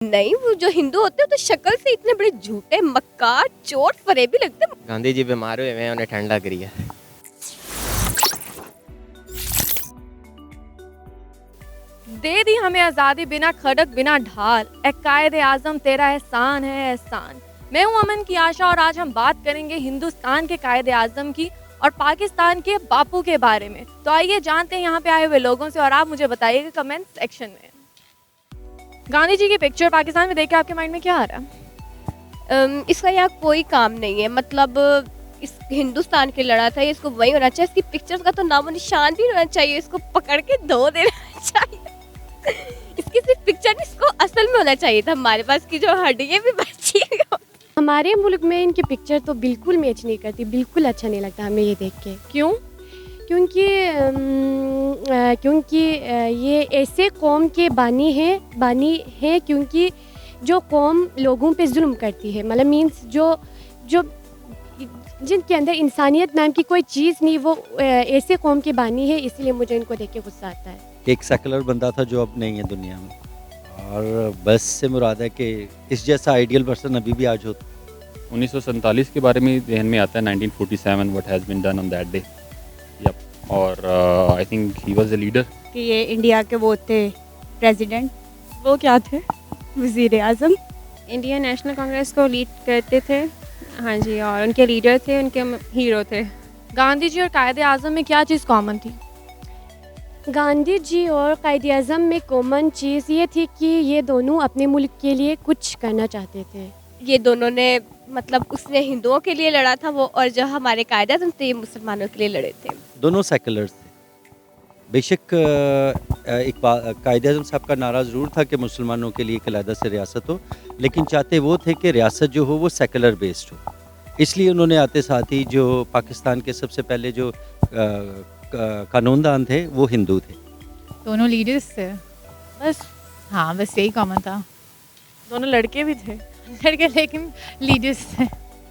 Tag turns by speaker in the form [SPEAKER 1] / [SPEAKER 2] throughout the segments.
[SPEAKER 1] नहीं, वो जो हिंदू होते हैं तो शक्ल से इतने बड़े झूठे मक्कार चोर फरेबी लगते हैं।
[SPEAKER 2] गांधी जी बीमार हुए हैं, उन्हें ठंड लग रही है।
[SPEAKER 3] दे दी हमें आज़ादी बिना खड़क बिना ढाल, ए कायदे आज़म तेरा एहसान है एहसान। मैं हूं अमन की आशा और आज हम बात करेंगे हिंदुस्तान के कायदे आज़म की और पाकिस्तान के बापू के बारे में। तो आइए जानते हैं यहाँ पे आए हुए लोगों से और आप मुझे बताइएगा कमेंट सेक्शन में। गांधी जी की पिक्चर पाकिस्तान में देख के आपके माइंड में क्या आ रहा है?
[SPEAKER 1] इसका यहाँ कोई काम नहीं है, मतलब इस हिंदुस्तान के लड़ा था, इसको वही होना चाहिए। इसकी पिक्चर्स का तो नामो निशान भी होना चाहिए, इसको पकड़ के धो देना चाहिए। इसकी सिर्फ पिक्चर नहीं, इसको असल में होना चाहिए था। हमारे पास की जो हड्डियाँ भी बची है।
[SPEAKER 4] हमारे मुल्क में इनकी पिक्चर तो बिल्कुल मैच नहीं करती, बिल्कुल अच्छा नहीं लगता हमें ये देख के।
[SPEAKER 3] क्यों?
[SPEAKER 4] क्योंकि ये ऐसे कौम के बानी है क्योंकि जो कौम लोगों पे जुल्म करती है, मतलब मीन्स जो जिनके अंदर इंसानियत नाम की कोई चीज़ नहीं, वो ऐसे कौम के बानी है, इसलिए मुझे इनको देख के गुस्सा आता है।
[SPEAKER 5] एक सेकुलर बंदा था जो अब नहीं है दुनिया में, और बस से मुराद है कि इस जैसा आइडियल पर्सन अभी भी आज होता।
[SPEAKER 6] 1947 के बारे में ध्यान में आता है, 1947 what has been done on that day. Yup, और I think he was the leader.
[SPEAKER 7] कि ये इंडिया के वो थे प्रेसिडेंट।
[SPEAKER 3] वो क्या थे?
[SPEAKER 7] वज़ीर आज़म।
[SPEAKER 8] इंडियन नेशनल कांग्रेस को लीड करते थे, हाँ जी, और उनके लीडर थे, उनके हीरो थे।
[SPEAKER 3] गांधी जी और कायदे आज़म में क्या चीज़ कॉमन थी?
[SPEAKER 4] गांधी जी और कायदे आज़म में कॉमन चीज़ ये थी कि ये दोनों अपने मुल्क के लिए कुछ करना चाहते थे।
[SPEAKER 1] ये दोनों ने, मतलब उसने हिंदुओं के लिए लड़ा था वो, और जो हमारे कायदे आज़म थे ये मुसलमानों के लिए लड़े थे।
[SPEAKER 5] दोनों सेकुलर्स थे। बेशक एक कायदे आज़म साहब का नारा ज़रूर था कि मुसलमानों के लिए एक अलग से रियासत हो, लेकिन चाहते वो थे कि रियासत जो हो वो सेकुलर बेस्ड हो। इसलिए उन्होंने आते साथ ही जो पाकिस्तान के सबसे पहले जो कानूनदान थे वो हिंदू थे।
[SPEAKER 9] दोनों लीडर्स थे
[SPEAKER 3] बस?
[SPEAKER 9] हाँ, बस यही कॉमन था।
[SPEAKER 3] दोनों लड़के भी थे?
[SPEAKER 9] लड़के लेकिन लीडर्स थे।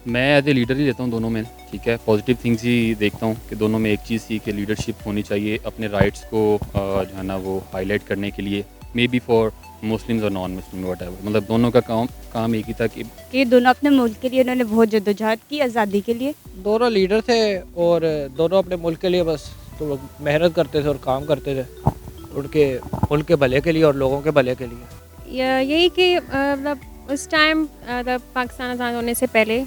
[SPEAKER 6] मैं एज ए लीडर ही लेता हूँ दोनों में, ठीक है। पॉजिटिव थिंग्स ही देखता हूँ कि दोनों में एक चीज़ थी कि लीडरशिप होनी चाहिए अपने राइट्स को जो है ना वो हाईलाइट करने के लिए, मे बी फॉर मुस्लिम्स और नॉन मुस्लिम व्हाटएवर, मतलब दोनों का काम एक ही था कि
[SPEAKER 7] दोनों अपने मुल्क के लिए उन्होंने बहुत जद्दोजहद की, आज़ादी के लिए।
[SPEAKER 10] दोनों लीडर थे और दोनों अपने मुल्क के लिए बस तो मेहनत करते थे और काम करते थे उनके मुल्क के भले के लिए और लोगों के भले के लिए।
[SPEAKER 8] यही कि मतलब उस टाइम पाकिस्तान आज़ाद होने से पहले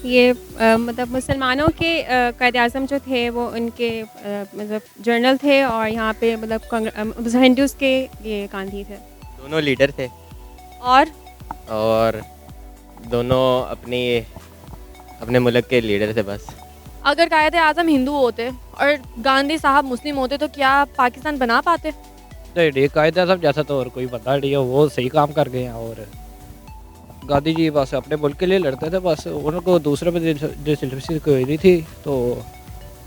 [SPEAKER 8] ये मतलब मुसलमानों के कायदे आज़म जो थे वो उनके मतलब जर्नल थे, और यहाँ पे मतलब हिंदूज़ के ये गांधी थे।
[SPEAKER 2] दोनों लीडर थे और दोनों अपने मुल्क के लीडर थे बस।
[SPEAKER 3] अगर कायदे आज़म हिंदू होते और गांधी साहब मुस्लिम होते तो क्या पाकिस्तान बना पाते?
[SPEAKER 10] नहीं, कायदे आज़म जैसा तो और कोई बंदा नहीं है, वो सही काम कर गए हैं। और गांधी जी बस अपने मुल्क के लिए लड़ते थे, बस उनको दूसरे में दिलचस्पी कोई नहीं थी, तो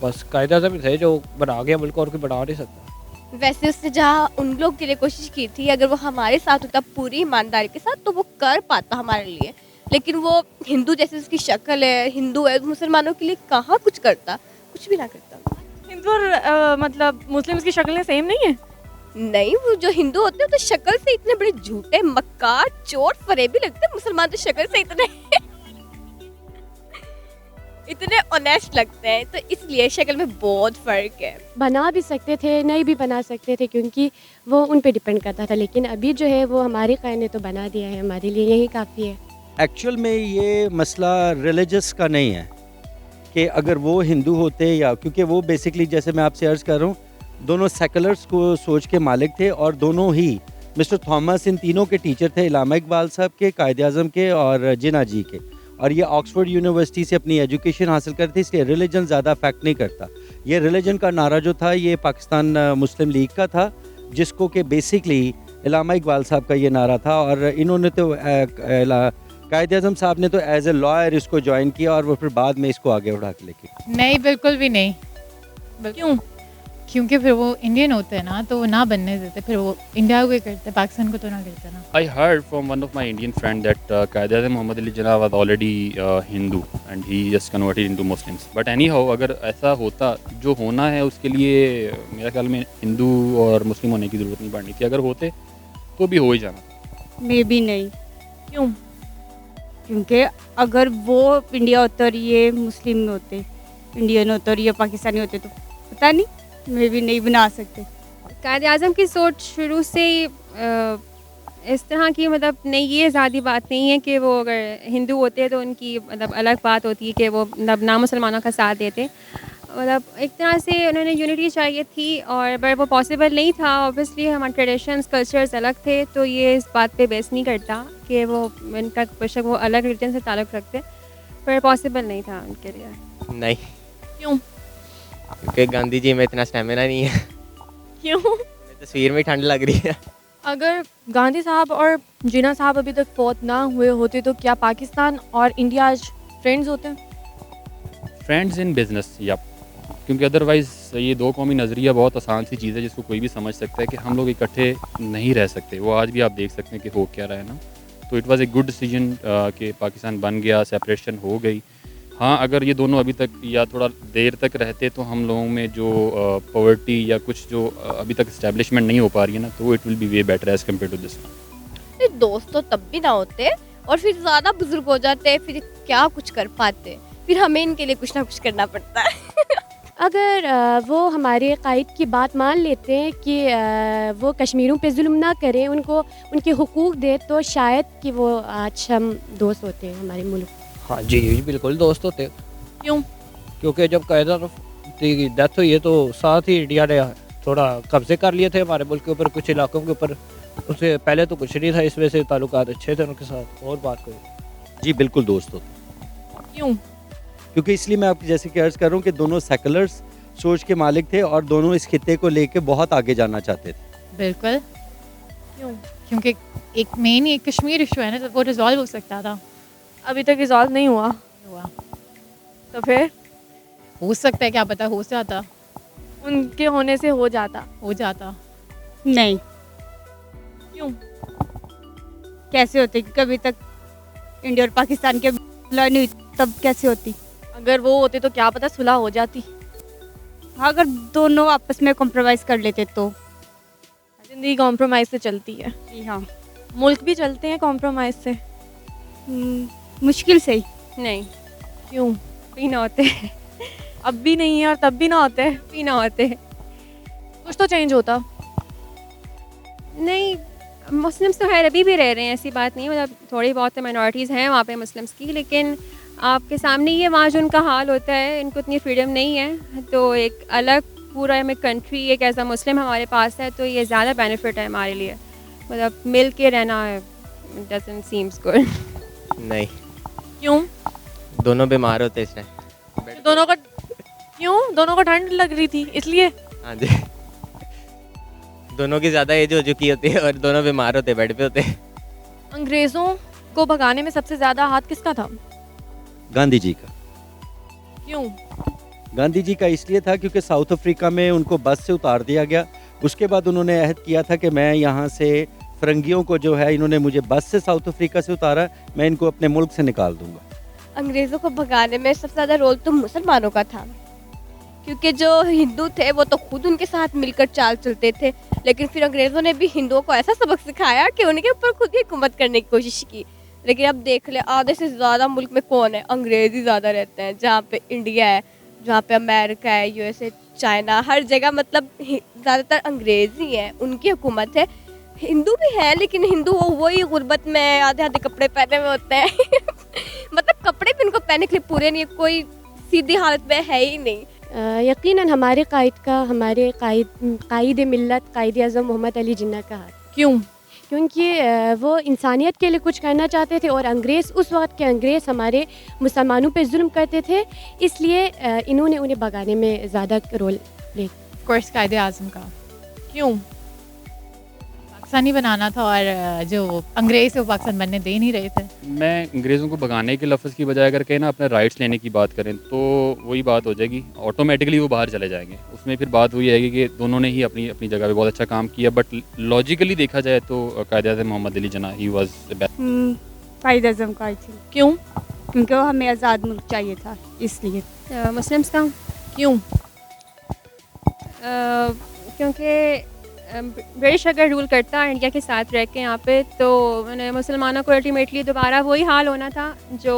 [SPEAKER 10] बस कायदे आज़म ही थे जो बना गया मुल्क, और कोई बना नहीं सकता।
[SPEAKER 1] वैसे उसने जहाँ उन लोग के लिए कोशिश की थी, अगर वो हमारे साथ होता पूरी ईमानदारी के साथ तो वो कर पाता हमारे लिए, लेकिन वो हिंदू जैसे उसकी शक्ल है, हिंदू है, मुसलमानों के लिए कहाँ कुछ करता, कुछ भी ना करता।
[SPEAKER 3] हिंदू और मतलब मुस्लिम्स की शक्लें सेम नहीं है?
[SPEAKER 1] नहीं, वो जो हिंदू होते हैं तो शक्ल से इतने बड़े झूठे मक्कार चोर फरेबी लगते हैं। मुसलमान तो शक्ल से इतने ऑनेस्ट लगते हैं, तो इसलिए शक्ल में बहुत फ़र्क है।
[SPEAKER 4] बना भी सकते थे, नहीं भी बना सकते थे, क्योंकि वो उन पे डिपेंड करता था, लेकिन अभी जो है वो हमारे कायदे ने तो बना दिया है, हमारे लिए यही काफ़ी है।
[SPEAKER 5] एक्चुअल में ये मसला रिलीजियस का नहीं है कि अगर वो हिंदू होते, या क्योंकि वो बेसिकली जैसे मैं आपसे अर्ज़ कर रहा हूँ, दोनों सेकुलर्स को सोच के मालिक थे, और दोनों ही मिस्टर थॉमस इन तीनों के टीचर थे, इलामा इकबाल साहब के, कायदे आज़म के और जिन्ना जी के, और ये ऑक्सफोर्ड यूनिवर्सिटी से अपनी एजुकेशन हासिल करते, इसलिए रिलीजन ज़्यादा अफेक्ट नहीं करता। ये रिलीजन का नारा जो था ये पाकिस्तान मुस्लिम लीग का था, जिसको कि बेसिकली इलामा इकबाल साहब का ये नारा था, और इन्होंने तो कायदे आज़म साहब ने तो एज ए लॉयर इसको ज्वाइन किया, और वो फिर बाद में इसको आगे उठा के लेके।
[SPEAKER 9] नहीं, बिल्कुल भी नहीं।
[SPEAKER 3] क्यों?
[SPEAKER 9] क्योंकि फिर वो इंडियन होते हैं ना, तो वो ना बनने देते, फिर वो इंडिया को ही करते, पाकिस्तान को तो ना करते ना।
[SPEAKER 6] I heard from one of my Indian friend that Quaid-e Azam Mohammad Ali Jinnah was already Hindu and he just converted into Muslims. But anyhow, अगर ऐसा होता, जो होना है उसके लिए मेरे ख्याल में हिंदू और मुस्लिम होने की ज़रूरत नहीं पड़नी थी। अगर होते तो भी हो ही जाना।
[SPEAKER 7] मे बी नहीं,
[SPEAKER 3] क्यों?
[SPEAKER 7] क्योंकि अगर वो इंडिया होते और ये मुस्लिम होते, इंडियन होते और ये पाकिस्तानी होते तो पता नहीं, मे बी नहीं बना सकते।
[SPEAKER 8] कायद-ए-आज़म की सोच शुरू से ही इस तरह की मतलब नहीं, ये ज़्यादा बात नहीं है कि वो अगर हिंदू होते तो उनकी मतलब अलग बात होती है कि वो मतलब ना मुसलमानों का साथ देते। मतलब एक तरह से उन्होंने यूनिटी चाहिए थी और बट वो पॉसिबल नहीं था। ऑब्वियसली हमारे ट्रेडिशंस कल्चर्स अलग थे, तो ये इस बात पे बेस नहीं करता कि वो उनका बेशक वो अलग रिलीजन से ताल्लुक़ रखते, पर पॉसिबल नहीं था उनके लिए।
[SPEAKER 2] नहीं,
[SPEAKER 3] क्यों?
[SPEAKER 2] क्योंकि गांधी जी में इतना स्टेमिना नहीं है।
[SPEAKER 3] क्यों?
[SPEAKER 2] तस्वीर में ठंड लग रही है।
[SPEAKER 3] अगर गांधी साहब और जिन्ना साहब अभी तक फौत ना हुए होते तो क्या पाकिस्तान और इंडिया आज फ्रेंड्स होते?
[SPEAKER 6] फ्रेंड्स इन बिजनेस, या क्योंकि अदरवाइज़ ये दो कौमी नज़रिया बहुत आसान सी चीज़ है जिसको कोई भी समझ सकता है कि हम लोग इकट्ठे नहीं रह सकते। वो आज भी आप देख सकते हैं कि हो क्या रहा है ना। तो it was a good decision कि पाकिस्तान बन गया, सेपरेशन हो गई। हाँ, अगर ये दोनों अभी तक या थोड़ा देर तक रहते तो हम लोगों में जो पॉवर्टी या कुछ जो अभी तक इस्टेब्लिशमेंट नहीं हो पा रही है ना, तो it will be way better as compared to this.
[SPEAKER 1] दोस्त तो तब भी ना होते और फिर ज़्यादा बुजुर्ग हो जाते, फिर क्या कुछ कर पाते, फिर हमें इनके लिए कुछ ना कुछ करना पड़ता है।
[SPEAKER 4] अगर वो हमारे कायद की बात मान लेते हैं कि वो कश्मीरों पे जुल्म ना करें, उनको उनके हुकूक दे, तो शायद कि वो आज हम दोस्त होते हैं हमारे मुल्क।
[SPEAKER 10] हाँ जी जी, बिल्कुल दोस्त होते।
[SPEAKER 3] क्यों?
[SPEAKER 10] क्योंकि जब कायदा की डेथ हुई है तो साथ ही इंडिया ने थोड़ा कब्जे कर लिए थे हमारे मुल्क के ऊपर, कुछ इलाकों के ऊपर। उससे पहले तो कुछ नहीं था, इस वजह से ताल्लुकात अच्छे थे उनके साथ। और बात कोई?
[SPEAKER 5] जी बिल्कुल दोस्त होते।
[SPEAKER 3] क्यों?
[SPEAKER 5] क्योंकि इसलिए मैं आपकी जैसे कि अर्ज़ कर रहा हूँ कि दोनों सेकुलर्स सोच के मालिक थे और दोनों इस खित्ते को लेके बहुत आगे जाना चाहते थे।
[SPEAKER 9] बिल्कुल,
[SPEAKER 3] क्यों?
[SPEAKER 9] क्योंकि एक मेन एक कश्मीर इशू है ना, तो वो रिजॉल्व हो सकता था।
[SPEAKER 3] अभी तक रिजॉल्व नहीं हुआ, तो फिर
[SPEAKER 9] हो सकता है, क्या पता हो जाता,
[SPEAKER 3] उनके होने से हो जाता।
[SPEAKER 7] नहीं,
[SPEAKER 3] क्यों?
[SPEAKER 7] कैसे होती? कभी तक इंडिया और पाकिस्तान के लड़ाई नहीं हुई, तब कैसे होती?
[SPEAKER 3] अगर वो होते तो क्या पता सुलह हो जाती।
[SPEAKER 7] हाँ, अगर दोनों आपस में कॉम्प्रोमाइज़ कर लेते तो।
[SPEAKER 3] ज़िंदगी कॉम्प्रोमाइज़ से चलती है।
[SPEAKER 7] जी हाँ,
[SPEAKER 3] मुल्क भी चलते हैं कॉम्प्रोमाइज़ से।
[SPEAKER 7] मुश्किल से ही।
[SPEAKER 8] नहीं,
[SPEAKER 3] क्यों?
[SPEAKER 8] भी ना होते,
[SPEAKER 3] अब भी नहीं है और तब भी ना होते।
[SPEAKER 8] भी ना होते।
[SPEAKER 3] कुछ तो चेंज होता।
[SPEAKER 8] नहीं, मुस्लिम्स तो खैर अभी भी रह रहे हैं, ऐसी बात नहीं है। मतलब थोड़ी बहुत माइनॉरिटीज़ हैं वहाँ पे मुस्लिम्स की, लेकिन आपके सामने ये वहाँ जो उनका हाल होता है, इनको इतनी फ्रीडम नहीं है। तो एक अलग पूरा में कंट्री एक ऐसा मुस्लिम हमारे पास है, तो ये ज़्यादा बेनिफिट है हमारे लिए। मतलब मिल के रहना डजंट सीम्स गुड।
[SPEAKER 2] नहीं,
[SPEAKER 3] क्यों?
[SPEAKER 2] दोनों बीमार होते इस टाइम।
[SPEAKER 3] दोनों को क्यों? दोनों को ठंड लग रही थी इसलिए।
[SPEAKER 2] हाँ जी, दोनों की ज़्यादा एज हो चुकी होती है और दोनों बीमार होते, बेड पे होते।
[SPEAKER 3] अंग्रेज़ों को भगाने में सबसे ज़्यादा हाथ किसका था?
[SPEAKER 5] गांधी जी का।
[SPEAKER 3] क्यों?
[SPEAKER 5] गांधी जी का इसलिए था क्योंकि साउथ अफ्रीका में उनको बस से उतार दिया गया। उसके बाद उन्होंने अहद किया था कि मैं यहाँ से फरंगियों को जो है, इन्होंने मुझे बस से साउथ अफ्रीका से उतारा, मैं इनको अपने मुल्क से निकाल दूंगा।
[SPEAKER 1] अंग्रेज़ों को भगाने में सबसे ज़्यादा रोल तो मुसलमानों का था, क्योंकि जो हिंदू थे वो तो खुद उनके साथ मिलकर चाल चलते थे, लेकिन फिर अंग्रेज़ों ने भी हिंदुओं को ऐसा सबक सिखाया कि उनके ऊपर खुद ही हुकूमत करने की कोशिश की। लेकिन अब देख ले, आधे से ज़्यादा मुल्क में कौन है? अंग्रेज़ ही ज़्यादा रहते हैं। जहाँ पे इंडिया है, जहाँ पे अमेरिका है, यूएसए, चाइना, हर जगह मतलब ज़्यादातर अंग्रेज़ ही हैं, उनकी हुकूमत है। हिंदू भी है, लेकिन हिंदू वही गुर्बत में आधे आधे कपड़े पहने हुए होते हैं। मतलब कपड़े भी उनको पहनने के लिए पूरे नहीं, कोई सीधी हालत में है ही नहीं।
[SPEAKER 4] यकीनन हमारे हमारे कायद मिल्लत कायद आज़म मोहम्मद अली जिन्ना का हाथ।
[SPEAKER 3] क्यों?
[SPEAKER 4] क्योंकि वो इंसानियत के लिए कुछ करना चाहते थे और अंग्रेज़ उस वक्त के अंग्रेज़ हमारे मुसलमानों पे जुल्म करते थे, इसलिए इन्होंने उन्हें भगाने में ज़्यादा रोल प्ले।
[SPEAKER 9] कोर्स कायदे आज़म का।
[SPEAKER 3] क्यों?
[SPEAKER 9] पाकिस्तानी बनाना था और जो अंग्रेज़ वो पाकिस्तान बनने दे नहीं रहे थे।
[SPEAKER 6] मैं अंग्रेज़ों को भगाने के लफ्ज़ की बजाय अगर कहें ना अपने राइट्स लेने की बात करें तो वही बात हो जाएगी, ऑटोमेटिकली वो बाहर चले जाएंगे। उसमें फिर बात वही आएगी कि दोनों ने ही अपनी अपनी जगह पे बहुत अच्छा काम किया, बट लॉजिकली देखा जाए तो कायद-ए-आज़म मोहम्मद अली जिन्ना ही वाज बेस्ट।
[SPEAKER 7] कायद-ए-आज़म का आई थिंक।
[SPEAKER 3] क्यों?
[SPEAKER 7] क्योंकि वो हमें आज़ाद मुल्क चाहिए था, इसलिए।
[SPEAKER 8] मुस्लिम्स का।
[SPEAKER 3] क्यों?
[SPEAKER 8] क्योंकि ब्रिटिश अगर रूल करता इंडिया के साथ रह के यहाँ पे, तो मैंने मुसलमानों को अल्टीमेटली दोबारा वही हाल होना था जो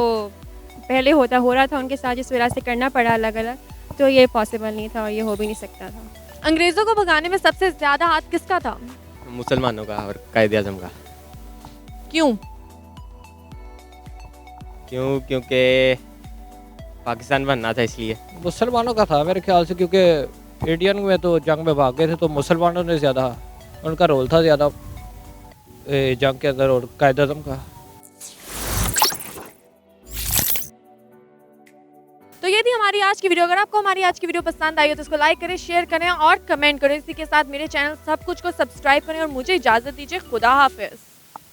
[SPEAKER 8] पहले हो रहा था उनके साथ, जिस वजह से करना पड़ा अलग अलग। तो ये पॉसिबल नहीं था और ये हो भी नहीं सकता था।
[SPEAKER 3] अंग्रेज़ों को भगाने में सबसे ज़्यादा हाथ किसका था?
[SPEAKER 2] मुसलमानों का और कायदे आज़म का।
[SPEAKER 3] क्यों?
[SPEAKER 2] क्योंकि पाकिस्तान बनना था इसलिए।
[SPEAKER 10] मुसलमानों का था मेरे ख्याल से, क्योंकि इंडियन में तो जंग में भाग गए थे, तो मुसलमानों ने ज़्यादा उनका रोल था ज़्यादा जंग के अंदर और कायदे आज़म का।
[SPEAKER 3] तो ये थी हमारी आज की वीडियो। अगर आपको हमारी आज की वीडियो पसंद आई हो तो इसको लाइक करें, शेयर करें और कमेंट करें। इसी के साथ मेरे चैनल सब कुछ को सब्सक्राइब करें और मुझे इजाज़त दीजिए। खुदा हाफिज़।